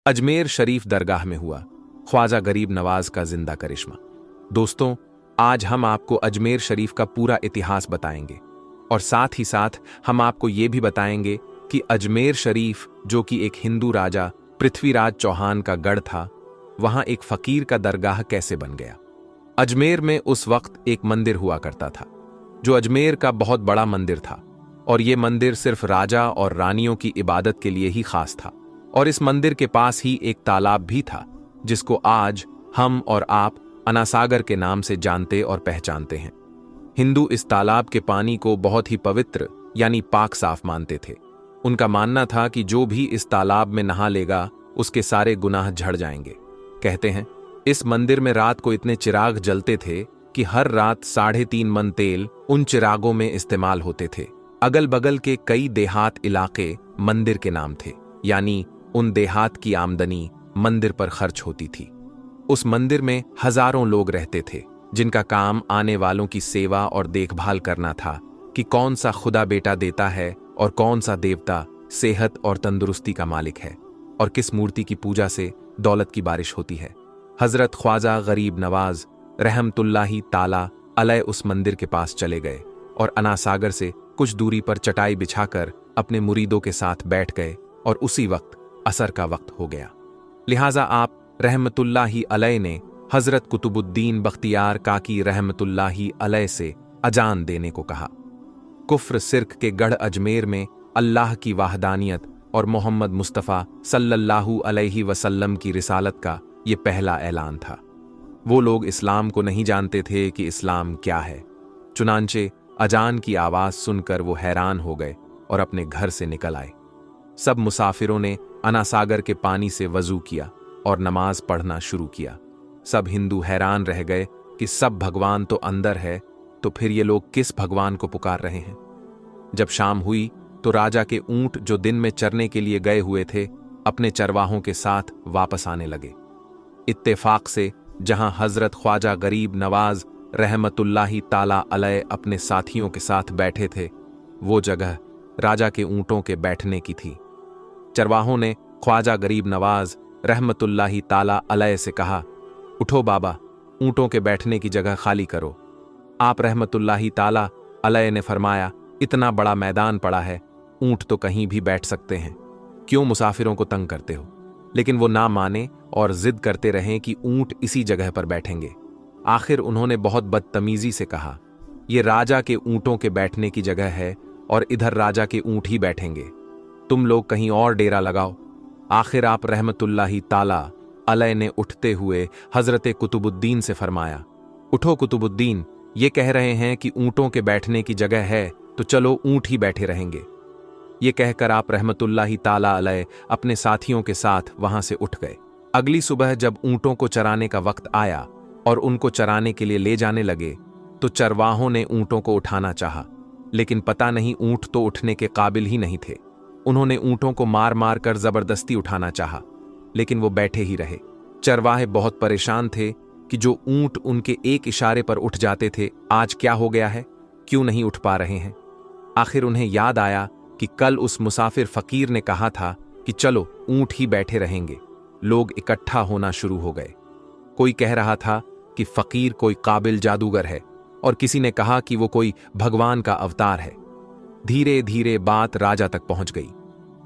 अजमेर शरीफ दरगाह में हुआ ख्वाजा गरीब नवाज का जिंदा करिश्मा। दोस्तों, आज हम आपको अजमेर शरीफ का पूरा इतिहास बताएंगे और साथ ही साथ हम आपको ये भी बताएंगे कि अजमेर शरीफ, जो कि एक हिंदू राजा पृथ्वीराज चौहान का गढ़ था, वहां एक फकीर का दरगाह कैसे बन गया। अजमेर में उस वक्त एक मंदिर हुआ करता था जो अजमेर का बहुत बड़ा मंदिर था, और ये मंदिर सिर्फ राजा और रानियों की इबादत के लिए ही खास था। और इस मंदिर के पास ही एक तालाब भी था जिसको आज हम और आप अनासागर के नाम से जानते और पहचानते हैं। हिंदू इस तालाब के पानी को बहुत ही पवित्र यानी पाक साफ मानते थे। उनका मानना था कि जो भी इस तालाब में नहा लेगा उसके सारे गुनाह झड़ जाएंगे। कहते हैं इस मंदिर में रात को इतने चिराग जलते थे कि हर रात 3.5 मन तेल उन चिरागों में इस्तेमाल होते थे। अगल बगल के कई देहात इलाके मंदिर के नाम थे, यानी उन देहात की आमदनी मंदिर पर खर्च होती थी। उस मंदिर में हजारों लोग रहते थे जिनका काम आने वालों की सेवा और देखभाल करना था कि कौन सा खुदा बेटा देता है और कौन सा देवता सेहत और तंदुरुस्ती का मालिक है और किस मूर्ति की पूजा से दौलत की बारिश होती है। हजरत ख्वाजा गरीब नवाज रहमतुल्लाही ताला अलैह उस मंदिर के पास चले गए और अनासागर से कुछ दूरी पर चटाई बिछाकर अपने मुरीदों के साथ बैठ गए और उसी वक्त असर का वक्त हो गया। लिहाजा आप रहमतुल्लाही अलैह ने हजरत कुतुबुद्दीन बख्तियार काकी रहमतुल्लाही अलैह से अजान देने को कहा। कुफ्र सिर्क के गढ़ अजमेर में अल्लाह की वाहदानियत और मोहम्मद मुस्तफ़ा सल्लल्लाहु अलैहि वसल्लम की रिसालत का ये पहला ऐलान था। वो लोग इस्लाम को नहीं जानते थे कि इस्लाम क्या है। चुनांचे अजान की आवाज़ सुनकर वो हैरान हो गए और अपने घर से निकल आए। सब मुसाफिरों ने अनासागर के पानी से वजू किया और नमाज पढ़ना शुरू किया। सब हिंदू हैरान रह गए कि सब भगवान तो अंदर है, तो फिर ये लोग किस भगवान को पुकार रहे हैं। जब शाम हुई तो राजा के ऊंट जो दिन में चरने के लिए गए हुए थे अपने चरवाहों के साथ वापस आने लगे। इत्तेफाक से जहां हजरत ख्वाजा गरीब नवाज रहमतुल्लाही ताला अलैह अपने साथियों के साथ बैठे थे, वो जगह राजा के ऊंटों के बैठने की थी। चरवाहों ने ख्वाजा गरीब नवाज रहमतुल्लाही ताला अलैह से कहा, उठो बाबा, ऊंटों के बैठने की जगह खाली करो। आप रहमतुल्लाही ताला अलैह ने फरमाया, इतना बड़ा मैदान पड़ा है, ऊंट तो कहीं भी बैठ सकते हैं, क्यों मुसाफिरों को तंग करते हो। लेकिन वो ना माने और जिद करते रहे कि ऊंट इसी जगह पर बैठेंगे। आखिर उन्होंने बहुत बदतमीजी से कहा, ये राजा के ऊंटों के बैठने की जगह है और इधर राजा के ऊंट ही बैठेंगे, तुम लोग कहीं और डेरा लगाओ। आखिर आप रहमतुल्लाही ताला अलैह ने उठते हुए हजरत कुतुबुद्दीन से फरमाया, उठो कुतुबुद्दीन, ये कह रहे हैं कि ऊंटों के बैठने की जगह है तो चलो ऊंट ही बैठे रहेंगे। ये कहकर आप रहमतुल्लाही ताला अलैह अपने साथियों के साथ वहां से उठ गए। अगली सुबह जब ऊंटों को चराने का वक्त आया और उनको चराने के लिए ले जाने लगे तो चरवाहों ने ऊंटों को उठाना चाहा, लेकिन पता नहीं ऊंट तो उठने के काबिल ही नहीं थे। उन्होंने ऊंटों को मार मार कर जबरदस्ती उठाना चाहा, लेकिन वो बैठे ही रहे। चरवाहे बहुत परेशान थे कि जो ऊंट उनके एक इशारे पर उठ जाते थे, आज क्या हो गया है, क्यों नहीं उठ पा रहे हैं। आखिर उन्हें याद आया कि कल उस मुसाफिर फकीर ने कहा था कि चलो ऊंट ही बैठे रहेंगे। लोग इकट्ठा होना शुरू हो गए। कोई कह रहा था कि फकीर कोई काबिल जादूगर है और किसी ने कहा कि वो कोई भगवान का अवतार है। धीरे धीरे बात राजा तक पहुंच गई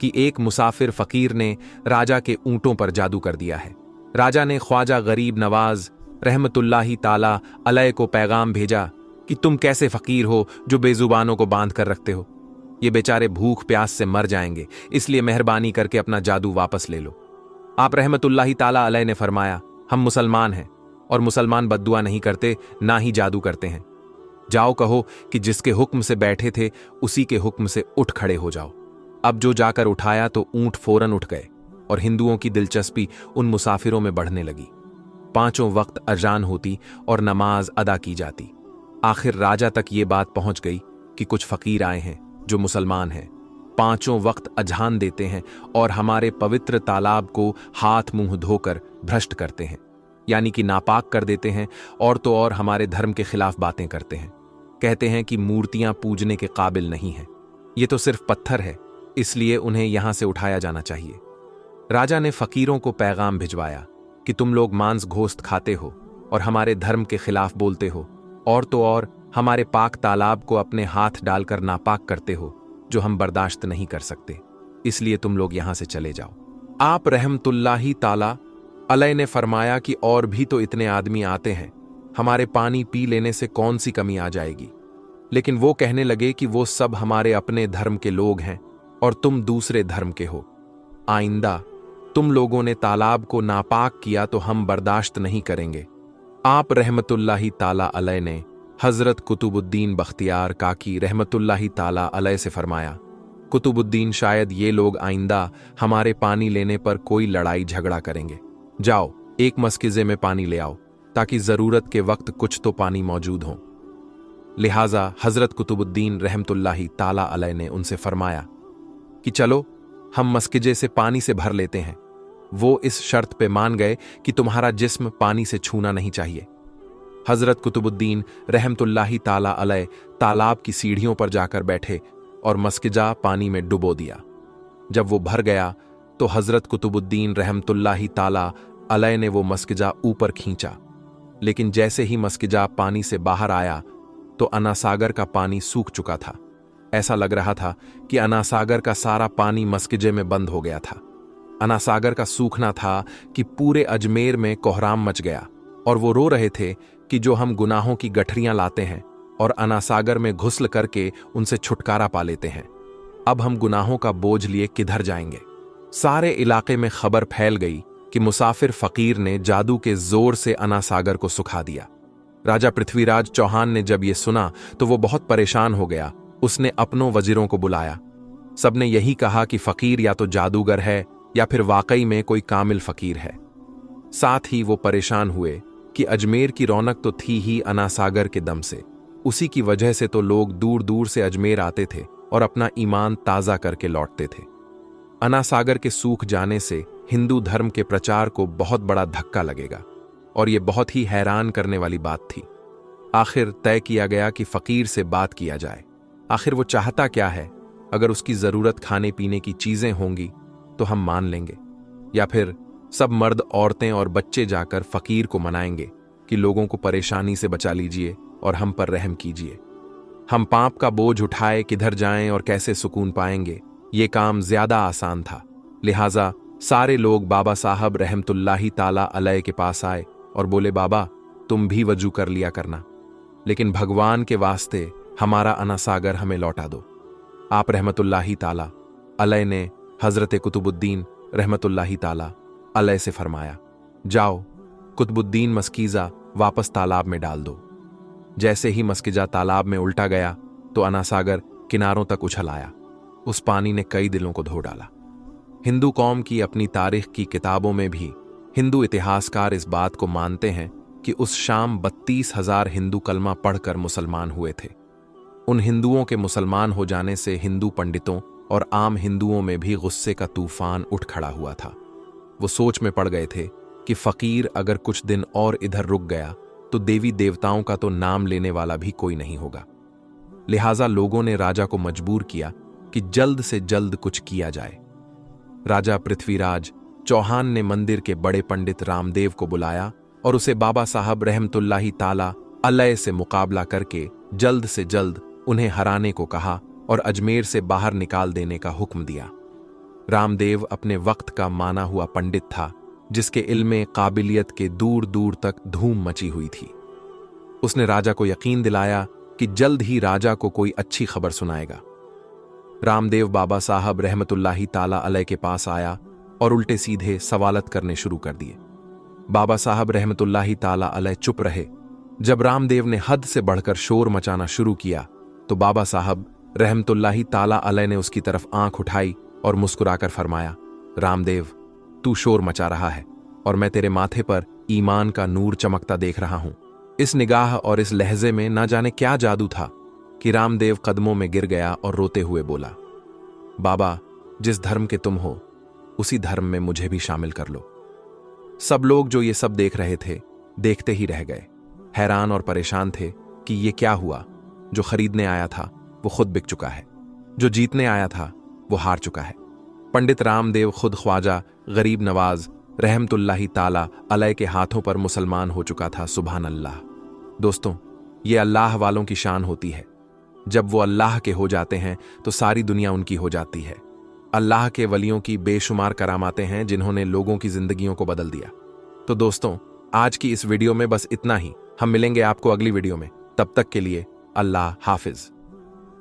कि एक मुसाफिर फकीर ने राजा के ऊंटों पर जादू कर दिया है। राजा ने ख्वाजा गरीब नवाज रहमतुल्लाही ताला अलैह को पैगाम भेजा कि तुम कैसे फकीर हो जो बेजुबानों को बांध कर रखते हो। ये बेचारे भूख प्यास से मर जाएंगे, इसलिए मेहरबानी करके अपना जादू वापस ले लो। आप रहमतुल्लाही ताला अलैह ने फरमाया, हम मुसलमान हैं और मुसलमान बद्दुआ नहीं करते, ना ही जादू करते हैं। जाओ कहो कि जिसके हुक्म से बैठे थे उसी के हुक्म से उठ खड़े हो जाओ। अब जो जाकर उठाया तो ऊंट फौरन उठ गए और हिंदुओं की दिलचस्पी उन मुसाफिरों में बढ़ने लगी। पांचों वक्त अजान होती और नमाज अदा की जाती। आखिर राजा तक ये बात पहुंच गई कि कुछ फकीर आए हैं जो मुसलमान हैं, पांचों वक्त अजान देते हैं और हमारे पवित्र तालाब को हाथ मुंह धोकर भ्रष्ट करते हैं, यानी कि नापाक कर देते हैं, और तो और हमारे धर्म के खिलाफ बातें करते हैं। कहते हैं कि मूर्तियां पूजने के काबिल नहीं हैं, ये तो सिर्फ पत्थर है, इसलिए उन्हें यहां से उठाया जाना चाहिए। राजा ने फकीरों को पैगाम भिजवाया कि तुम लोग मांस घोस्त खाते हो और हमारे धर्म के खिलाफ बोलते हो, और तो और हमारे पाक तालाब को अपने हाथ डालकर नापाक करते हो, जो हम बर्दाश्त नहीं कर सकते। इसलिए तुम लोग यहां से चले जाओ। आप रहमतुल्लाही ताला अलैह ने फरमाया कि और भी तो इतने आदमी आते हैं, हमारे पानी पी लेने से कौन सी कमी आ जाएगी। लेकिन वो कहने लगे कि वो सब हमारे अपने धर्म के लोग हैं और तुम दूसरे धर्म के हो। आइंदा तुम लोगों ने तालाब को नापाक किया तो हम बर्दाश्त नहीं करेंगे। आप रहमतुल्लाही ताला अलैह ने हजरत कुतुबुद्दीन बख्तियार काकी रहमतुल्लाही ताला अलैह से फरमाया, कुतुबुद्दीन शायद ये लोग आइंदा हमारे पानी लेने पर कोई लड़ाई झगड़ा करेंगे। जाओ एक मस्किज़े में पानी ले आओ ताकि जरूरत के वक्त कुछ तो पानी मौजूद हो। लिहाजा हजरत कुतुबुद्दीन रहमतुल्लाही ताला अलैह ने उनसे फरमाया कि चलो हम मस्किजे से पानी से भर लेते हैं। वो इस शर्त पे मान गए कि तुम्हारा जिस्म पानी से छूना नहीं चाहिए। हजरत कुतुबुद्दीन रहमतुल्लाही ताला अलैह तालाब की सीढ़ियों पर जाकर बैठे और मस्किजा पानी में डुबो दिया। जब वो भर गया तो हजरत कुतुबुद्दीन रहमतुल्लाही ताला अलैह ने वो मस्किजा ऊपर खींचा, लेकिन जैसे ही मस्किजा पानी से बाहर आया तो अनासागर का पानी सूख चुका था। ऐसा लग रहा था कि अनासागर का सारा पानी मस्किजे में बंद हो गया था। अनासागर का सूखना था कि पूरे अजमेर में कोहराम मच गया और वो रो रहे थे कि जो हम गुनाहों की गठरियां लाते हैं और अनासागर में घुसल करके उनसे छुटकारा पा लेते हैं, अब हम गुनाहों का बोझ लिए किधर जाएंगे। सारे इलाके में खबर फैल गई कि मुसाफिर फकीर ने जादू के जोर से अनासागर को सुखा दिया। राजा पृथ्वीराज चौहान ने जब ये सुना तो वो बहुत परेशान हो गया। उसने अपनों वजीरों को बुलाया। सबने यही कहा कि फकीर या तो जादूगर है या फिर वाकई में कोई कामिल फकीर है। साथ ही वो परेशान हुए कि अजमेर की रौनक तो थी ही अनासागर के दम से, उसी की वजह से तो लोग दूर दूर से अजमेर आते थे और अपना ईमान ताज़ा करके लौटते थे। अनासागर के सूख जाने से हिंदू धर्म के प्रचार को बहुत बड़ा धक्का लगेगा और ये बहुत ही हैरान करने वाली बात थी। आखिर तय किया गया कि फकीर से बात किया जाए। आखिर वो चाहता क्या है? अगर उसकी जरूरत खाने पीने की चीजें होंगी तो हम मान लेंगे, या फिर सब मर्द औरतें और बच्चे जाकर फकीर को मनाएंगे कि लोगों को परेशानी से बचा लीजिए और हम पर रहम कीजिए। हम पाप का बोझ उठाए किधर जाएं और कैसे सुकून पाएंगे, ये काम ज्यादा आसान था। लिहाजा सारे लोग बाबा साहब रहमतुल्लाही ताला अलैह के पास आए और बोले, बाबा तुम भी वजू कर लिया करना, लेकिन भगवान के वास्ते हमारा अनासागर हमें लौटा दो। आप रहमतुल्लाही ताला अलैह ने हजरत कुतुबुद्दीन रहमतुल्लाही ताला अलैह से फरमाया, जाओ कुतुबुद्दीन मस्कीजा वापस तालाब में डाल दो। जैसे ही मस्किजा तालाब में उल्टा गया तो अनासागर किनारों तक उछल आया। उस पानी ने कई दिलों को धो डाला। हिंदू कौम की अपनी तारीख की किताबों में भी हिंदू इतिहासकार इस बात को मानते हैं कि उस शाम 32,000 हिंदू कलमा पढ़कर मुसलमान हुए थे। उन हिंदुओं के मुसलमान हो जाने से हिंदू पंडितों और आम हिंदुओं में भी गुस्से का तूफान उठ खड़ा हुआ था। वो सोच में पड़ गए थे कि फकीर अगर कुछ दिन और इधर रुक गया तो देवी देवताओं का तो नाम लेने वाला भी कोई नहीं होगा। लिहाजा लोगों ने राजा को मजबूर किया कि जल्द से जल्द कुछ किया जाए। राजा पृथ्वीराज चौहान ने मंदिर के बड़े पंडित रामदेव को बुलाया और उसे बाबा साहब रहमतुल्लाही ताला अलैह से मुकाबला करके जल्द से जल्द उन्हें हराने को कहा और अजमेर से बाहर निकाल देने का हुक्म दिया। रामदेव अपने वक्त का माना हुआ पंडित था, जिसके इल्मे काबिलियत के दूर दूर तक धूम मची हुई थी। उसने राजा को यकीन दिलाया कि जल्द ही राजा को कोई अच्छी खबर सुनाएगा। रामदेव बाबा साहब रहमतुल्लाही ताला अलैह के पास आया और उल्टे सीधे सवालत करने शुरू कर दिए। बाबा साहब रहमतुल्लाही ताला अलैह चुप रहे। जब रामदेव ने हद से बढ़कर शोर मचाना शुरू किया तो बाबा साहब रहमतुल्लाही ताला अलैह ने उसकी तरफ आंख उठाई और मुस्कुराकर फरमाया, रामदेव तू शोर मचा रहा है और मैं तेरे माथे पर ईमान का नूर चमकता देख रहा हूं। इस निगाह और इस लहजे में ना जाने क्या जादू था कि रामदेव कदमों में गिर गया और रोते हुए बोला, बाबा जिस धर्म के तुम हो उसी धर्म में मुझे भी शामिल कर लो। सब लोग जो ये सब देख रहे थे देखते ही रह गए, हैरान और परेशान थे कि ये क्या हुआ। जो खरीदने आया था वो खुद बिक चुका है, जो जीतने आया था वो हार चुका है। पंडित रामदेव खुद ख्वाजा गरीब नवाज रहमतुल्लाही ताला अलैह के हाथों पर मुसलमान हो चुका था। सुभान अल्लाह। दोस्तों, ये अल्लाह वालों की शान होती है। जब वो अल्लाह के हो जाते हैं तो सारी दुनिया उनकी हो जाती है। अल्लाह के वलियों की बेशुमार करामातें हैं जिन्होंने लोगों की जिंदगियों को बदल दिया। तो दोस्तों, आज की इस वीडियो में बस इतना ही। हम मिलेंगे आपको अगली वीडियो में। तब तक के लिए अल्लाह हाफिज।